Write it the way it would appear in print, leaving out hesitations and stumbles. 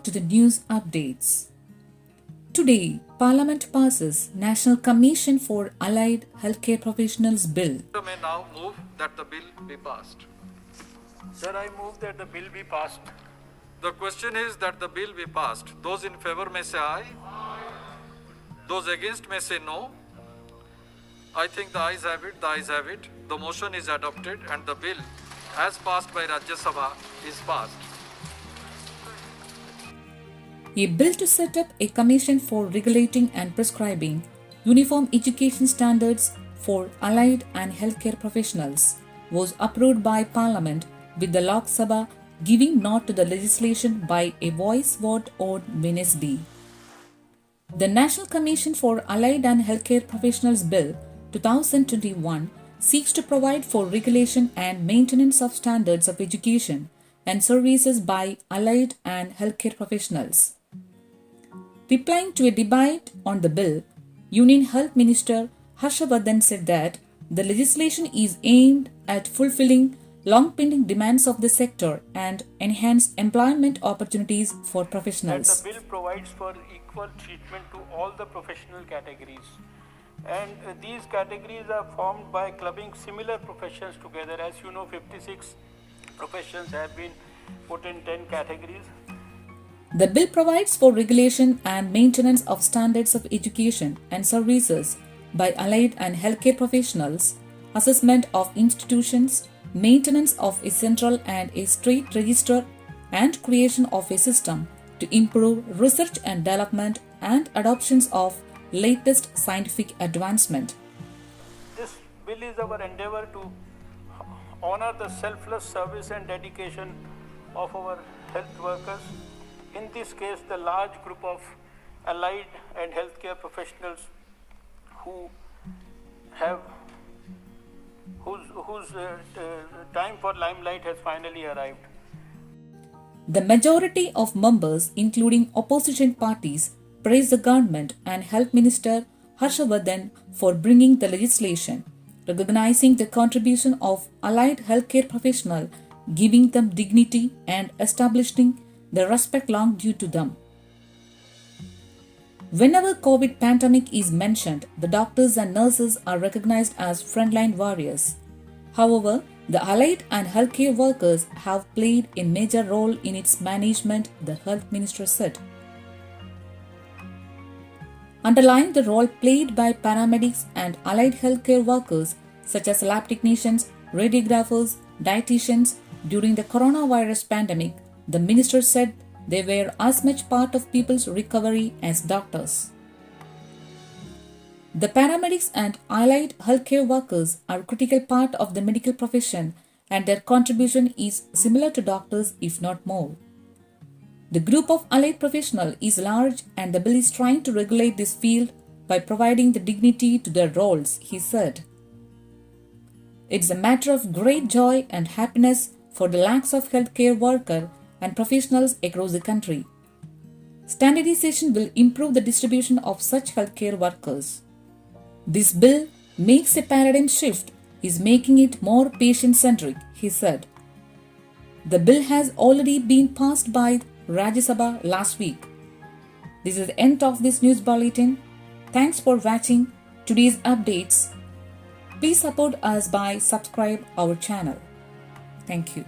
to the news updates. Today, Parliament passes National Commission for Allied Healthcare Professionals Bill. I may now move that the bill be passed. Sir, I move that the bill be passed. The question is that the bill be passed. Those in favor may say aye. Those against may say no. I think the ayes have it, the ayes have it. The motion is adopted and the bill, as passed by Rajya Sabha, is passed. A bill to set up a commission for regulating and prescribing uniform education standards for allied and healthcare professionals was approved by Parliament, with the Lok Sabha giving nod to the legislation by a voice vote on Wednesday. The National Commission for Allied and Healthcare Professionals Bill 2021 seeks to provide for regulation and maintenance of standards of education and services by allied and healthcare professionals. Replying to a debate on the bill, Union Health Minister Harsha Vardhan said that the legislation is aimed at fulfilling long-pending demands of the sector and enhance employment opportunities for professionals. And the bill provides for equal treatment to all the professional categories. And these categories are formed by clubbing similar professions together. As you know, 56 professions have been put in 10 categories. The bill provides for regulation and maintenance of standards of education and services by allied and healthcare professionals, assessment of institutions, maintenance of a central and a state register, and creation of a system to improve research and development and adoptions of latest scientific advancement. This bill is our endeavor to honor the selfless service and dedication of our health workers. In this case, the large group of allied and healthcare professionals whose time for limelight has finally arrived. The majority of members, including opposition parties, praised the government and Health Minister Harsha Vardhan for bringing the legislation, recognizing the contribution of allied healthcare professionals, giving them dignity and establishing the respect long due to them. Whenever COVID pandemic is mentioned, the doctors and nurses are recognized as frontline warriors. However, the allied and healthcare workers have played a major role in its management, the health minister said. Underlying the role played by paramedics and allied healthcare workers such as lab technicians, radiographers, dietitians during the coronavirus pandemic, the minister said they were as much part of people's recovery as doctors. The paramedics and allied healthcare workers are a critical part of the medical profession and their contribution is similar to doctors if not more. The group of allied professionals is large and the bill is trying to regulate this field by providing the dignity to their roles, he said. It's a matter of great joy and happiness for the lakhs of healthcare workers and professionals across the country. Standardization will improve the distribution of such healthcare workers. This bill makes a paradigm shift, is making it more patient-centric, he said. The bill has already been passed by Rajya Sabha last week. This is the end of this news bulletin. Thanks for watching today's updates. Please support us by subscribe our channel. Thank you.